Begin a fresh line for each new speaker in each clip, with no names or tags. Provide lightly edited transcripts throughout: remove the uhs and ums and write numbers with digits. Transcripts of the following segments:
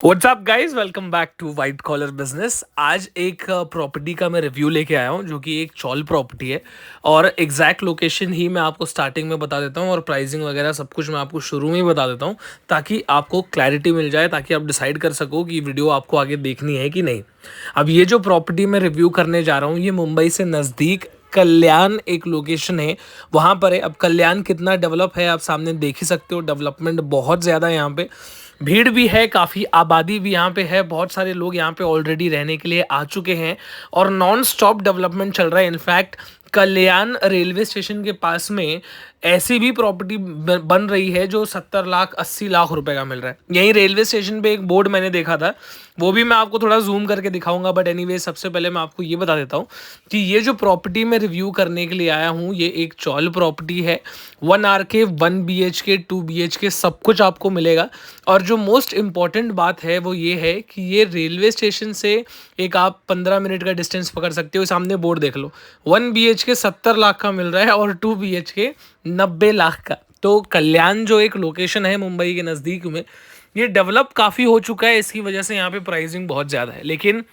WhatsApp guys, welcome back to white collar business. आज एक property का मैं रिव्यू लेके आया हूँ जो कि एक चॉल प्रॉपर्टी है। और एग्जैक्ट लोकेशन ही मैं आपको स्टार्टिंग में बता देता हूँ और प्राइसिंग वगैरह सब कुछ मैं आपको शुरू में ही बता देता हूँ, ताकि आपको क्लैरिटी मिल जाए, ताकि आप डिसाइड कर सको कि वीडियो आपको आगे देखनी है कि नहीं। अब ये जो प्रॉपर्टी मैं रिव्यू करने जा रहा हूँ, ये मुंबई से नज़दीक कल्याण एक लोकेशन है, वहाँ पर है। अब कल्याण कितना डेवलप है आप सामने देख ही सकते हो। डेवलपमेंट बहुत ज़्यादा है यहाँ पे, भीड़ भी है, काफ़ी आबादी भी यहाँ पे है, बहुत सारे लोग यहाँ पे ऑलरेडी रहने के लिए आ चुके हैं और नॉन स्टॉप डेवलपमेंट चल रहा है। इनफैक्ट कल्याण रेलवे स्टेशन के पास में ऐसी भी प्रॉपर्टी बन रही है जो 70 लाख 80 लाख रुपए का मिल रहा है। यहीं रेलवे स्टेशन पे एक बोर्ड मैंने देखा था, वो भी मैं आपको थोड़ा जूम करके दिखाऊंगा, बट एनीवे सबसे पहले मैं आपको ये बता देता हूँ कि ये जो प्रॉपर्टी मैं रिव्यू करने के लिए आया हूँ, ये एक चॉल प्रॉपर्टी है। 1 RK 1 BHK 2 BHK सब कुछ आपको मिलेगा। और जो मोस्ट इम्पॉर्टेंट बात है वो ये है कि ये रेलवे स्टेशन से एक आप 15 मिनट का डिस्टेंस पकड़ सकते हो। सामने बोर्ड देख लो, 1 BHK 70 लाख का मिल रहा है और 2 BHK 90 लाख का। तो कल्याण जो एक लोकेशन है मुंबई के नज़दीक में, ये डेवलप काफ़ी हो चुका है, इसकी वजह से यहाँ पे प्राइसिंग बहुत ज़्यादा है। लेकिन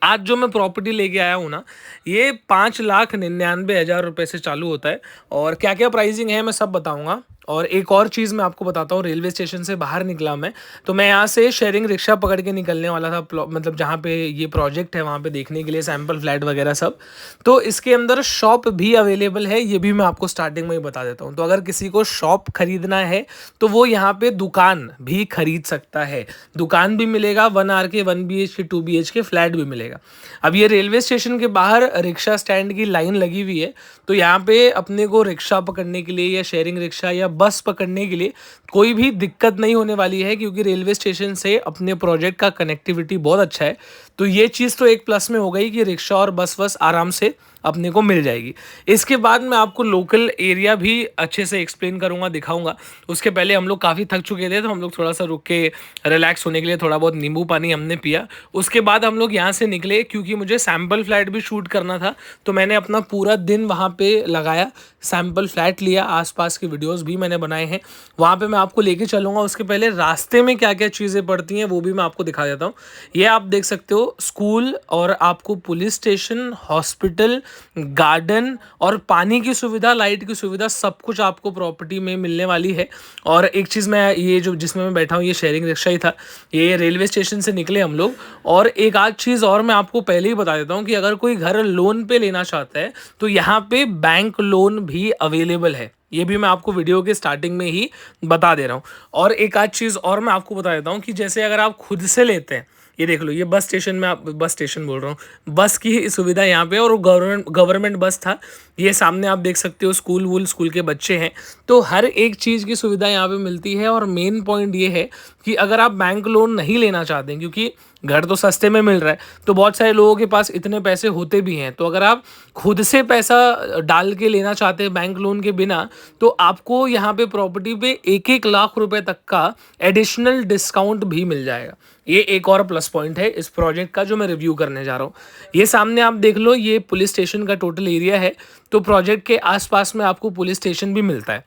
आज जो मैं प्रॉपर्टी लेके आया हूँ ना, ये 5,99,000 रुपये से चालू होता है। और क्या क्या प्राइसिंग है मैं सब बताऊंगा। और एक और चीज़ मैं आपको बताता हूँ, रेलवे स्टेशन से बाहर निकला मैं, तो मैं यहाँ से शेयरिंग रिक्शा पकड़ के निकलने वाला था, मतलब जहाँ पे ये प्रोजेक्ट है वहाँ पे देखने के लिए सैम्पल फ्लैट वगैरह सब। तो इसके अंदर शॉप भी अवेलेबल है, ये भी मैं आपको स्टार्टिंग में ही बता देता हूँ। तो अगर किसी को शॉप खरीदना है तो वो यहाँ पे दुकान भी खरीद सकता है। दुकान भी मिलेगा, 1 RK 1 BHK 2 BHK फ्लैट भी मिलेगा। अब ये रेलवे स्टेशन के बाहर रिक्शा स्टैंड की लाइन लगी हुई है, तो यहाँ पे अपने को रिक्शा पकड़ने के लिए या शेयरिंग रिक्शा या बस पकड़ने के लिए कोई भी दिक्कत नहीं होने वाली है, क्योंकि रेलवे स्टेशन से अपने प्रोजेक्ट का कनेक्टिविटी बहुत अच्छा है। तो ये चीज़ तो एक प्लस में हो गई कि रिक्शा और बस वस आराम से अपने को मिल जाएगी। इसके बाद मैं आपको लोकल एरिया भी अच्छे से एक्सप्लेन करूंगा, दिखाऊंगा। उसके पहले हम लोग काफ़ी थक चुके थे, तो हम लोग थोड़ा सा रुक के रिलैक्स होने के लिए थोड़ा बहुत नींबू पानी हमने पिया। उसके बाद हम लोग यहाँ से निकले, क्योंकि मुझे सैम्पल फ्लैट भी शूट करना था। तो मैंने अपना पूरा दिन वहाँ पे लगाया, सैम्पल फ्लैट लिया, आसपास के वीडियोस भी मैंने बनाए हैं, वहाँ पे मैं आपको लेके चलूँगा। उसके पहले रास्ते में क्या क्या चीज़ें पड़ती हैं वो भी मैं आपको दिखा देता हूँ। ये आप देख सकते हो, स्कूल और आपको पुलिस स्टेशन, हॉस्पिटल, गार्डन और पानी की सुविधा, लाइट की सुविधा, सब कुछ आपको प्रॉपर्टी में मिलने वाली है। और एक चीज़, मैं ये जो जिसमें मैं बैठा हूँ, ये शेयरिंग रिक्शा ही था। ये रेलवे स्टेशन से निकले हम लोग। और एक आध चीज़ और मैं आपको पहले ही बता देता हूँ कि अगर कोई घर लोन पे लेना चाहता है तो यहाँ पे बैंक लोन भी अवेलेबल है। ये भी मैं आपको वीडियो के स्टार्टिंग में ही बता दे रहा हूँ। और एक आध चीज़ और मैं आपको बता देता हूँ कि जैसे अगर आप खुद से लेते हैं, ये देख लो, ये बस स्टेशन में, आप बस स्टेशन बोल रहा हूँ, बस की सुविधा यहाँ पे, और वो गवर्नमेंट बस था। ये सामने आप देख सकते हो, स्कूल के बच्चे हैं, तो हर एक चीज़ की सुविधा यहाँ पे मिलती है। और मेन पॉइंट ये है कि अगर आप बैंक लोन नहीं लेना चाहते हैं, क्योंकि घर तो सस्ते में मिल रहा है, तो बहुत सारे लोगों के पास इतने पैसे होते भी हैं, तो अगर आप खुद से पैसा डाल के लेना चाहते हैं बैंक लोन के बिना, तो आपको यहाँ पे प्रॉपर्टी पे 1-1 लाख रुपए तक का एडिशनल डिस्काउंट भी मिल जाएगा। ये एक और प्लस पॉइंट है इस प्रोजेक्ट का जो मैं रिव्यू करने जा रहा हूँ। ये सामने आप देख लो, ये पुलिस स्टेशन का टोटल एरिया है। तो प्रोजेक्ट के आसपास में आपको पुलिस स्टेशन भी मिलता है।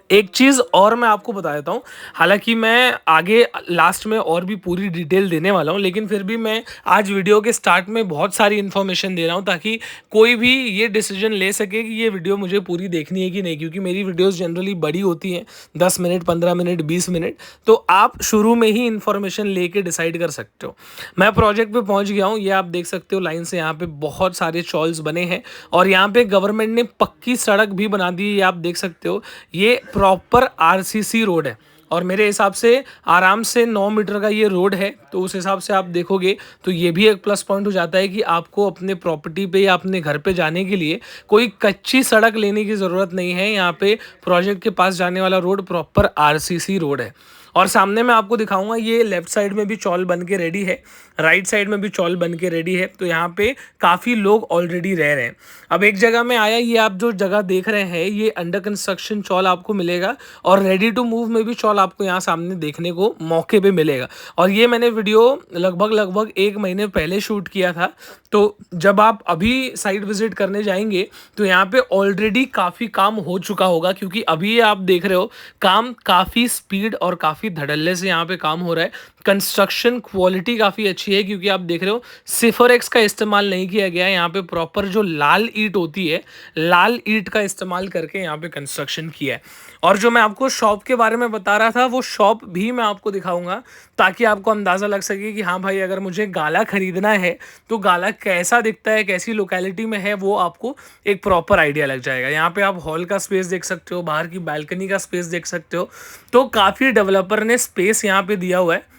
एक चीज़ और मैं आपको बता देता हूँ, हालांकि मैं आगे लास्ट में और भी पूरी डिटेल देने वाला हूँ, लेकिन फिर भी मैं आज वीडियो के स्टार्ट में बहुत सारी इन्फॉर्मेशन दे रहा हूँ, ताकि कोई भी ये डिसीजन ले सके कि ये वीडियो मुझे पूरी देखनी है कि नहीं। क्योंकि मेरी वीडियोस जनरली बड़ी होती हैं, 10 मिनट, 15 मिनट, 20 मिनट, तो आप शुरू में ही इन्फॉर्मेशन लेके डिसाइड कर सकते हो। मैं प्रोजेक्ट पे पहुंच गया हूँ, ये आप देख सकते हो, लाइन से यहाँ पे बहुत सारे चॉल्स बने हैं और यहाँ पे गवर्नमेंट ने पक्की सड़क भी बना दी है, ये आप देख सकते हो। ये प्रॉपर RCC रोड है और मेरे हिसाब से आराम से 9 मीटर का ये रोड है। तो उस हिसाब से आप देखोगे तो ये भी एक प्लस पॉइंट हो जाता है कि आपको अपने प्रॉपर्टी पे या अपने घर पे जाने के लिए कोई कच्ची सड़क लेने की ज़रूरत नहीं है। यहाँ पे प्रोजेक्ट के पास जाने वाला रोड प्रॉपर RCC रोड है। और सामने मैं आपको दिखाऊंगा, ये लेफ्ट साइड में भी चॉल बन के रेडी है, राइट साइड में भी चॉल बन के रेडी है। तो यहाँ पे काफ़ी लोग ऑलरेडी रह रहे हैं। अब एक जगह में आया, ये आप जो जगह देख रहे हैं, ये अंडर कंस्ट्रक्शन चॉल आपको मिलेगा और रेडी टू मूव में भी चॉल आपको यहाँ सामने देखने को मौके पे मिलेगा। और ये मैंने वीडियो लगभग 1 महीने पहले शूट किया था। तो जब आप अभी साइट विजिट करने जाएंगे तो यहाँ पे ऑलरेडी काफ़ी काम हो चुका होगा, क्योंकि अभी आप देख रहे हो काम काफ़ी स्पीड और काफ़ी काफ़ी धड़ल्ले से यहाँ पे काम हो रहा है। कंस्ट्रक्शन क्वालिटी काफ़ी अच्छी है क्योंकि आप देख रहे हो सिफर-एक्स का इस्तेमाल नहीं किया गया है। यहाँ पे प्रॉपर जो लाल ईंट होती है, लाल ईंट का इस्तेमाल करके यहाँ पे कंस्ट्रक्शन किया है। और जो मैं आपको शॉप के बारे में बता रहा था, वो शॉप भी मैं आपको दिखाऊँगा ताकि आपको अंदाज़ा लग सके कि हाँ भाई, अगर मुझे गाला खरीदना है तो गाला कैसा दिखता है, कैसी लोकेलिटी में है, वो आपको एक प्रॉपर आइडिया लग जाएगा। यहाँ पे आप हॉल का स्पेस देख सकते हो, बाहर की बालकनी का स्पेस देख सकते हो। तो काफ़ी डेवलपर ने स्पेस यहाँ पे दिया हुआ है।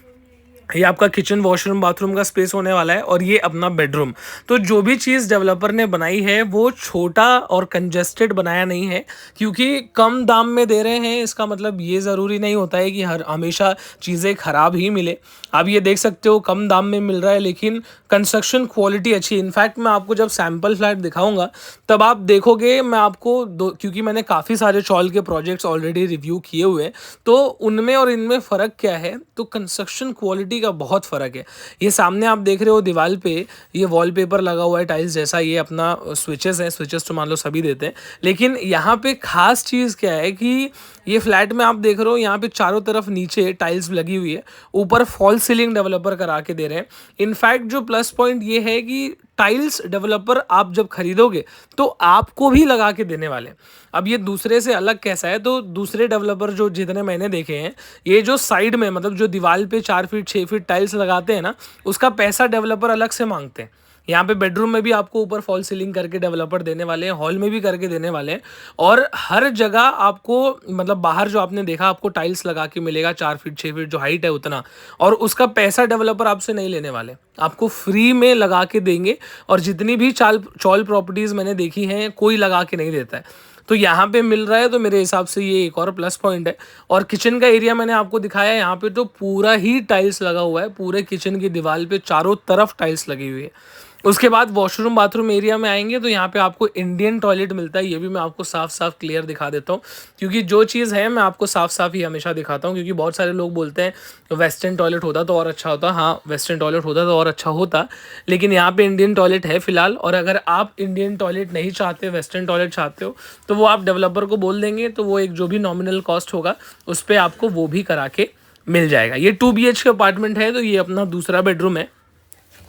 ये आपका किचन, वॉशरूम, बाथरूम का स्पेस होने वाला है और ये अपना बेडरूम। तो जो भी चीज़ डेवलपर ने बनाई है वो छोटा और कंजेस्टेड बनाया नहीं है, क्योंकि कम दाम में दे रहे हैं इसका मतलब ये ज़रूरी नहीं होता है कि हर हमेशा चीज़ें ख़राब ही मिले। आप ये देख सकते हो कम दाम में मिल रहा है लेकिन कंस्ट्रक्शन क्वालिटी अच्छी। इनफैक्ट मैं आपको जब सैम्पल फ्लैट दिखाऊंगा तब आप देखोगे, मैं आपको दो, क्योंकि मैंने काफ़ी सारे चॉल के प्रोजेक्ट्स ऑलरेडी रिव्यू किए हुए हैं, तो उनमें और इनमें फ़र्क क्या है, तो कंस्ट्रक्शन क्वालिटी का बहुत फ़र्क है। ये सामने आप देख रहे हो दीवार पे ये वॉलपेपर लगा हुआ है टाइल्स जैसा, ये अपना स्विचेस हैं, स्विचेस तो मान लो सभी देते हैं, लेकिन यहाँ पे खास चीज़ क्या है कि ये फ्लैट में आप देख रहे हो यहाँ पे चारों तरफ नीचे टाइल्स लगी हुई है, ऊपर फॉल सीलिंग डेवलपर करा के दे रहे हैं। इनफैक्ट जो प्लस पॉइंट ये है कि टाइल्स डेवलपर आप जब खरीदोगे तो आपको भी लगा के देने वाले हैं। अब ये दूसरे से अलग कैसा है, तो दूसरे डेवलपर जो जितने मैंने देखे हैं, ये जो साइड में मतलब जो दीवार पे 4 फीट 6 फीट टाइल्स लगाते हैं ना, उसका पैसा डेवलपर अलग से मांगते हैं। यहाँ पे बेडरूम में भी आपको ऊपर फॉल सीलिंग करके डेवलपर देने वाले हैं, हॉल में भी करके देने वाले हैं, और हर जगह आपको मतलब बाहर जो आपने देखा आपको टाइल्स लगा के मिलेगा 4 फीट 6 फीट जो हाइट है उतना, और उसका पैसा डेवलपर आपसे नहीं लेने वाले, आपको फ्री में लगा के देंगे। और जितनी भी चॉल प्रॉपर्टीज़ मैंने देखी हैं कोई लगा के नहीं देता है, तो यहाँ पे मिल रहा है, तो मेरे हिसाब से ये एक और प्लस पॉइंट है। और किचन का एरिया मैंने आपको दिखाया है, यहाँ पे तो पूरा ही टाइल्स लगा हुआ है, पूरे किचन की दीवार पे चारों तरफ टाइल्स लगी हुई है। उसके बाद वॉशरूम बाथरूम एरिया में आएंगे तो यहाँ पे आपको इंडियन टॉयलेट मिलता है। ये भी मैं आपको साफ साफ क्लियर दिखा देता हूँ, क्योंकि जो चीज़ है मैं आपको साफ साफ ही हमेशा दिखाता हूँ, क्योंकि बहुत सारे लोग बोलते हैं वेस्टर्न टॉयलेट होता तो और अच्छा होता। हाँ, वेस्टर्न टॉयलेट होता तो और अच्छा होता, लेकिन यहाँ पे इंडियन टॉयलेट है फिलहाल। और अगर आप इंडियन टॉयलेट नहीं चाहते, वेस्टर्न टॉयलेट चाहते हो, तो वो आप डेवलपर को बोल देंगे, तो वो एक जो भी नॉमिनल कॉस्ट होगा उस पर आपको वो भी करा के मिल जाएगा। ये 2 BHK अपार्टमेंट है, तो ये अपना दूसरा बेडरूम है।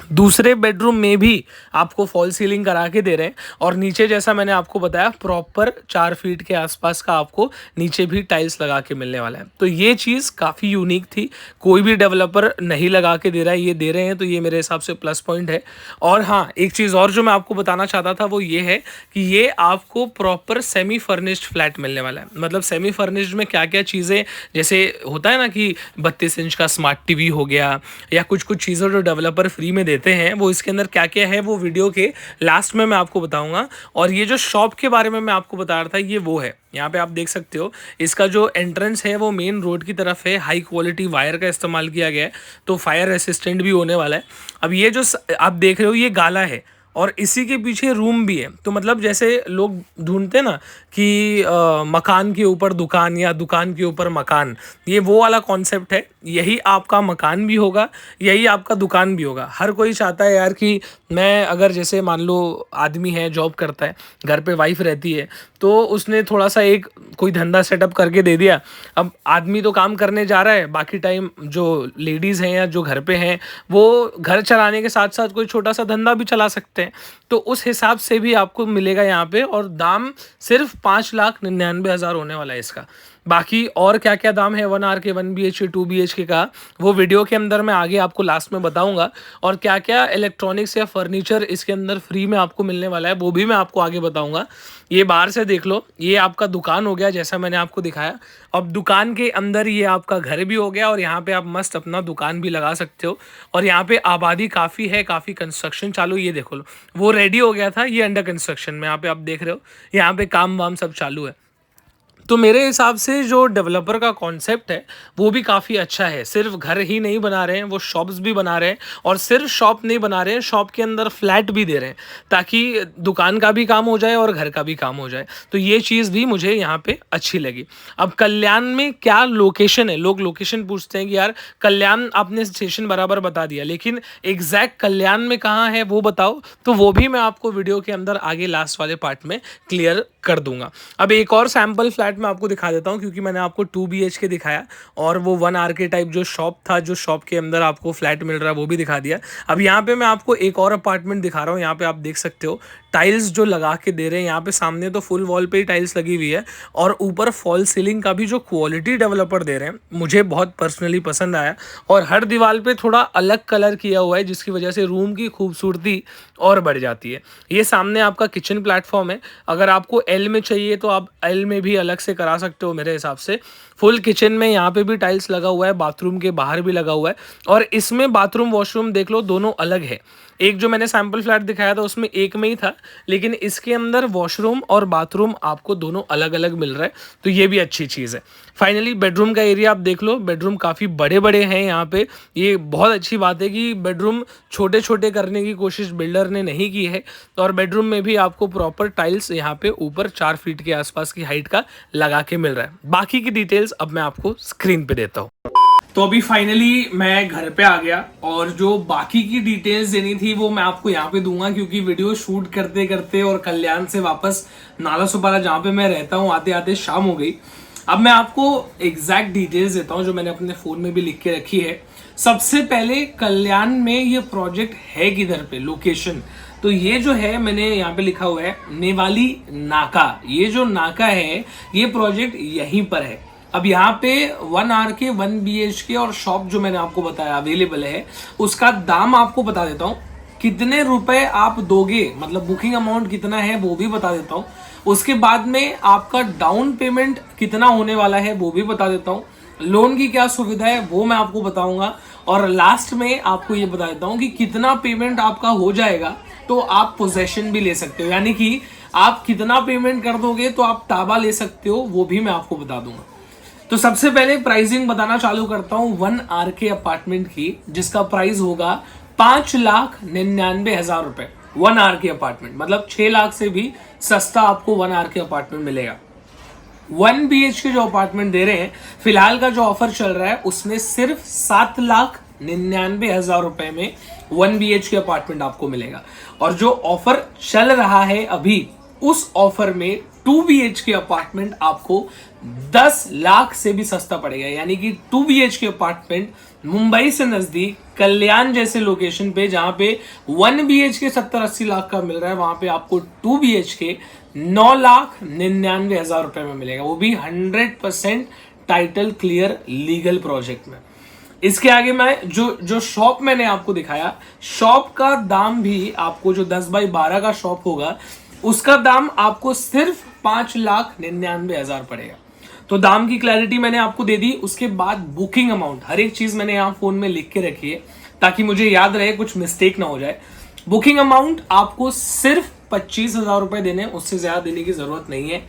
दूसरे बेडरूम में भी आपको फॉल सीलिंग करा के दे रहे हैं, और नीचे जैसा मैंने आपको बताया प्रॉपर 4 फीट के आसपास का आपको नीचे भी टाइल्स लगा के मिलने वाला है। तो ये चीज़ काफ़ी यूनिक थी, कोई भी डेवलपर नहीं लगा के दे रहा है, ये दे रहे हैं, तो ये मेरे हिसाब से प्लस पॉइंट है। और हाँ, एक चीज़ और जो मैं आपको बताना चाहता था वो ये है कि ये आपको प्रॉपर सेमी फर्निश्ड फ्लैट मिलने वाला है। मतलब सेमी फर्निश्ड में क्या क्या चीज़ें, जैसे होता है ना कि 32 इंच का स्मार्ट टीवी हो गया, या कुछ कुछ चीज़ें जो डेवलपर फ्री में देते हैं, वो इसके अंदर क्या क्या है वो वीडियो के लास्ट में मैं आपको बताऊंगा। और ये जो शॉप के बारे में मैं आपको बता रहा था, ये वो है। यहाँ पे आप देख सकते हो इसका जो एंट्रेंस है वो मेन रोड की तरफ है, हाई क्वालिटी वायर का इस्तेमाल किया गया है, तो फायर रेसिस्टेंट भी होने वाला है। अब ये जो आप देख रहे हो ये गाला है, और इसी के पीछे रूम भी है। तो मतलब जैसे लोग ढूंढते ना कि मकान के ऊपर दुकान या दुकान के ऊपर मकान, ये वो वाला कॉन्सेप्ट है। यही आपका मकान भी होगा, यही आपका दुकान भी होगा। हर कोई चाहता है यार कि मैं, अगर जैसे मान लो आदमी है, जॉब करता है, घर पे वाइफ रहती है, तो उसने थोड़ा सा एक कोई धंधा सेटअप करके दे दिया। अब आदमी तो काम करने जा रहा है, बाकी टाइम जो लेडीज़ हैं या जो घर पे हैं वो घर चलाने के साथ साथ कोई छोटा सा धंधा भी चला सकते हैं। तो उस हिसाब से भी आपको मिलेगा यहाँ पे, और दाम सिर्फ 5,99,000 होने वाला है इसका। बाकी और क्या क्या दाम है 1 RK 1 BHK 2 BHK का, वो वीडियो के अंदर मैं आगे आपको लास्ट में बताऊंगा। और क्या क्या इलेक्ट्रॉनिक्स या फर्नीचर इसके अंदर फ्री में आपको मिलने वाला है वो भी मैं आपको आगे बताऊंगा। ये बाहर से देख लो, ये आपका दुकान हो गया जैसा मैंने आपको दिखाया। अब दुकान के अंदर ये आपका घर भी हो गया, और यहाँ पे आप मस्त अपना दुकान भी लगा सकते हो। और यहाँ पे आबादी काफ़ी है, काफ़ी कंस्ट्रक्शन चालू, ये देखो लो, वो रेडी हो गया था, ये अंडर कंस्ट्रक्शन में यहाँ पे आप देख रहे हो, यहाँ पे काम वाम सब चालू है। तो मेरे हिसाब से जो डेवलपर का कॉन्सेप्ट है वो भी काफ़ी अच्छा है। सिर्फ घर ही नहीं बना रहे हैं, वो शॉप्स भी बना रहे हैं, और सिर्फ शॉप नहीं बना रहे हैं, शॉप के अंदर फ्लैट भी दे रहे हैं, ताकि दुकान का भी काम हो जाए और घर का भी काम हो जाए। तो ये चीज़ भी मुझे यहाँ पे अच्छी लगी। अब कल्याण में क्या लोकेशन है, लोग लोकेशन पूछते हैं कि यार कल्याण आपने स्टेशन बराबर बता दिया, लेकिन एग्जैक्ट कल्याण में कहाँ है वो बताओ, तो वो भी मैं आपको वीडियो के अंदर आगे लास्ट वाले पार्ट में क्लियर कर दूंगा। अब एक और सैम्पल फ्लैट फ्लैट मैं आपको दिखा देता हूँ, क्योंकि मैंने आपको 2 BHK दिखाया और वो 1 RK टाइप जो शॉप था, जो शॉप के अंदर आपको फ्लैट मिल रहा है, वो भी दिखा दिया। अब यहाँ पे मैं आपको एक और अपार्टमेंट दिखा रहा हूँ। यहाँ पे आप देख सकते हो टाइल्स जो लगा के दे रहे हैं यहाँ पे, सामने तो फुल वॉल पे ही टाइल्स लगी हुई है और ऊपर फॉल सीलिंग का भी जो क्वालिटी डेवलपर दे रहे हैं मुझे बहुत पर्सनली पसंद आया। और हर दीवार पे थोड़ा अलग कलर किया हुआ है, जिसकी वजह से रूम की खूबसूरती और बढ़ जाती है। ये सामने आपका किचन प्लेटफॉर्म है। अगर आपको एल में चाहिए तो आप एल में भी अलग से करा सकते हो मेरे हिसाब से। फुल किचन में यहाँ पे भी टाइल्स लगा हुआ है, बाथरूम के बाहर भी लगा हुआ है। और इसमें बाथरूम वॉशरूम देख लो, दोनों अलग है। एक जो मैंने सैम्पल फ्लैट दिखाया था उसमें एक में ही था, लेकिन इसके अंदर वॉशरूम और बाथरूम आपको दोनों अलग अलग मिल रहा है, तो ये भी अच्छी चीज़ है। फाइनली बेडरूम का एरिया आप देख लो, बेडरूम काफ़ी बड़े बड़े हैं यहाँ पे। ये बहुत अच्छी बात है कि बेडरूम छोटे छोटे करने की कोशिश बिल्डर ने नहीं की है। और बेडरूम में भी आपको प्रॉपर टाइल्स यहाँ पे ऊपर 4 फीट के आसपास की हाइट का लगा के मिल रहा है। बाकी की डिटेल्स अब मैं आपको स्क्रीन पे देता हूँ। तो अभी फाइनली मैं घर पे आ गया और जो बाकी की डिटेल्स देनी थी वो मैं आपको यहाँ पे दूंगा, क्योंकि वीडियो शूट करते करते और कल्याण से वापस नालासोपारा जहाँ पे मैं रहता हूँ आते आते शाम हो गई। अब मैं आपको एग्जैक्ट डिटेल्स देता हूँ जो मैंने अपने फोन में भी लिख के रखी है। सबसे पहले कल्याण में ये प्रोजेक्ट है किधर पे, लोकेशन तो ये जो है मैंने यहाँ पे लिखा हुआ है नेवाली नाका। ये जो नाका है ये प्रोजेक्ट यहीं पर है। अब यहाँ पे 1 RK 1 BHK और शॉप जो मैंने आपको बताया अवेलेबल है, उसका दाम आपको बता देता हूँ। कितने रुपए आप दोगे, मतलब बुकिंग अमाउंट कितना है वो भी बता देता हूँ। उसके बाद में आपका डाउन पेमेंट कितना होने वाला है वो भी बता देता हूँ। लोन की क्या सुविधा है वो मैं आपको बताऊंगा। और लास्ट में आपको ये बता देता हूँ कि कितना पेमेंट आपका हो जाएगा तो आप पोजेशन भी ले सकते हो, यानी कि आप कितना पेमेंट कर दोगे तो आप ताबा ले सकते हो, वो भी मैं आपको बता दूंगा। तो सबसे पहले प्राइसिंग बताना चालू करता हूं 1 RK अपार्टमेंट की, जिसका प्राइस होगा 5,99,000 रुपए। 1 RK अपार्टमेंट मतलब 6 लाख से भी सस्ता आपको 1 RK अपार्टमेंट मिलेगा। 1 BHK जो अपार्टमेंट दे रहे हैं फिलहाल का जो ऑफर चल रहा है उसमें सिर्फ 7,99,000 रुपए में 1 BHK अपार्टमेंट आपको मिलेगा। और जो ऑफर चल रहा है अभी उस ऑफर में 2 BHK अपार्टमेंट आपको 10 लाख से भी सस्ता पड़ेगा, यानी कि 2 BHK अपार्टमेंट मुंबई से नजदीक कल्याण जैसे लोकेशन पे जहां पे 1 BHK 70-80 लाख का मिल रहा है, वहां पे आपको 2 BHK 9,99,000 रुपए में मिलेगा, वो भी 100% टाइटल क्लियर लीगल प्रोजेक्ट में। इसके आगे मैं जो शॉप मैंने आपको दिखाया, शॉप का दाम भी आपको जो 10x12 का शॉप होगा उसका दाम आपको सिर्फ 5,99,000 पड़ेगा। तो दाम की क्लैरिटी मैंने आपको दे दी। उसके बाद बुकिंग अमाउंट हर एक चीज मैंने यहाँ फोन में लिख के रखी है ताकि मुझे याद रहे, कुछ मिस्टेक ना हो जाए। बुकिंग अमाउंट आपको सिर्फ 25,000 रुपए देने, उससे ज्यादा देने की जरूरत नहीं है।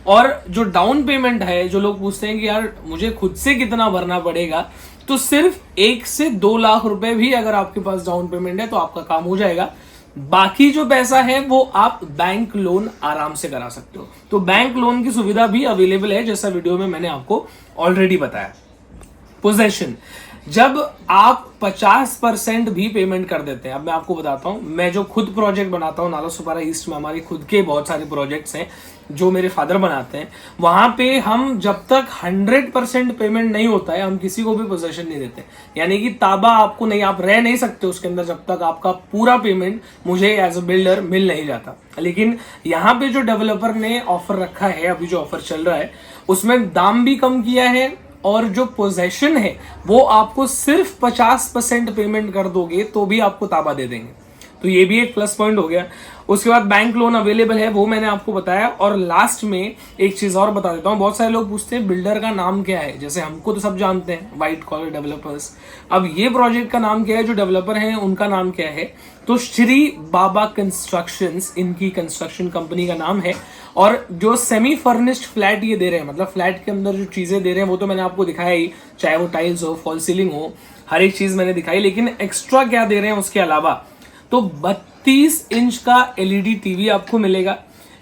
और जो डाउन पेमेंट है, जो लोग पूछते हैं कि यार मुझे खुद से कितना भरना पड़ेगा, तो सिर्फ 1 से 2 लाख रुपए भी अगर आपके पास डाउन पेमेंट है तो आपका काम हो जाएगा। बाकी जो पैसा है वो आप बैंक लोन आराम से करा सकते हो। तो बैंक लोन की सुविधा भी अवेलेबल है, जैसा वीडियो में मैंने आपको ऑलरेडी बताया। पोजेशन, जब आप 50% भी पेमेंट कर देते हैं, अब मैं आपको बताता हूं, मैं जो खुद प्रोजेक्ट बनाता हूं नालासोपारा ईस्ट में, हमारे खुद के बहुत सारे प्रोजेक्ट्स हैं जो मेरे फादर बनाते हैं, वहां पे हम जब तक 100% पेमेंट नहीं होता है हम किसी को भी पोजेशन नहीं देते, यानी कि ताबा आपको नहीं, आप रह नहीं सकते उसके अंदर जब तक आपका पूरा पेमेंट मुझे एज अ बिल्डर मिल नहीं जाता। लेकिन यहाँ पे जो डेवलपर ने ऑफर रखा है, अभी जो ऑफर चल रहा है उसमें दाम भी कम किया है और जो पोजेशन है वो आपको सिर्फ 50% पेमेंट कर दोगे तो भी आपको ताबा दे देंगे, तो ये भी एक प्लस पॉइंट हो गया। उसके बाद बैंक लोन अवेलेबल है, वो मैंने आपको बताया। और लास्ट में एक चीज और बता देता हूँ, बहुत सारे लोग पूछते हैं बिल्डर का नाम क्या है, जैसे हमको तो सब जानते हैं व्हाइट कॉलर डेवलपर्स, अब ये प्रोजेक्ट का नाम क्या है, जो डेवलपर हैं उनका नाम क्या है, तो श्री बाबा कंस्ट्रक्शंस इनकी कंस्ट्रक्शन कंपनी का नाम है। और जो सेमी फर्निश्ड फ्लैट ये दे रहे हैं, मतलब फ्लैट के अंदर जो चीजें दे रहे हैं वो तो मैंने आपको दिखाया ही, चाहे वो टाइल्स हो, फॉल सीलिंग हो, हर एक चीज मैंने दिखाई। लेकिन एक्स्ट्रा क्या दे रहे हैं उसके अलावा, तो 32 इंच का एलईडी टीवी आपको मिलेगा,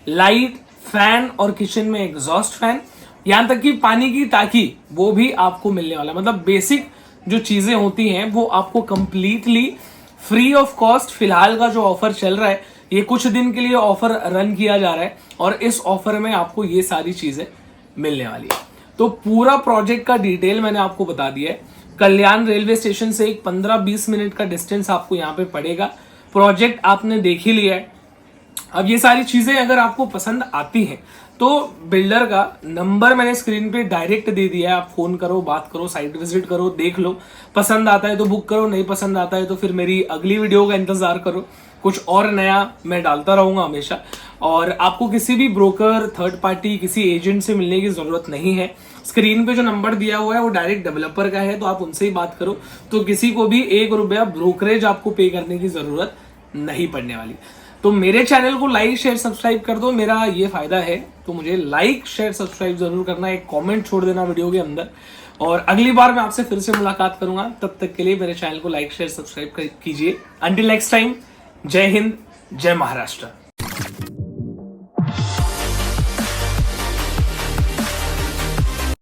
लाइट, फैन और किचन में एग्जॉस्ट फैन, यहां तक कि पानी की टाकी वो भी आपको मिलने वाला है। मतलब बेसिक जो चीजें होती हैं वो आपको कंप्लीटली फ्री ऑफ कॉस्ट। फिलहाल का जो ऑफर चल रहा है, ये कुछ दिन के लिए ऑफर रन किया जा रहा है और इस ऑफर में आपको ये सारी चीजें मिलने वाली है। तो पूरा प्रोजेक्ट का डिटेल मैंने आपको बता दिया है। कल्याण रेलवे स्टेशन से एक 15-20 मिनट का डिस्टेंस आपको यहाँ पे पड़ेगा। प्रोजेक्ट आपने देख ही लिया है। अब ये सारी चीजें अगर आपको पसंद आती हैं तो बिल्डर का नंबर मैंने स्क्रीन पे डायरेक्ट दे दिया है। आप फोन करो, बात करो, साइट विजिट करो, देख लो। पसंद आता है तो बुक करो, नहीं पसंद आता है तो फिर मेरी अगली वीडियो का इंतजार करो। कुछ और नया मैं डालता रहूंगा हमेशा। और आपको किसी भी ब्रोकर, थर्ड पार्टी, किसी एजेंट से मिलने की जरूरत नहीं है। स्क्रीन पे जो नंबर दिया हुआ है वो डायरेक्ट डेवलपर का है, तो आप उनसे ही बात करो। तो किसी को भी 1 रुपया ब्रोकरेज आपको पे करने की जरूरत नहीं पड़ने वाली। तो मेरे चैनल को लाइक, शेयर, सब्सक्राइब कर दो, मेरा ये फायदा है। तो मुझे लाइक, शेयर, सब्सक्राइब जरूर करना, एक कमेंट छोड़ देना वीडियो के अंदर। और अगली बार मैं आपसे फिर से मुलाकात करूंगा, तब तक के लिए मेरे चैनल को लाइक, शेयर, सब्सक्राइब कीजिए। अंटिल नेक्स्ट टाइम, जय हिंद, जय महाराष्ट्र।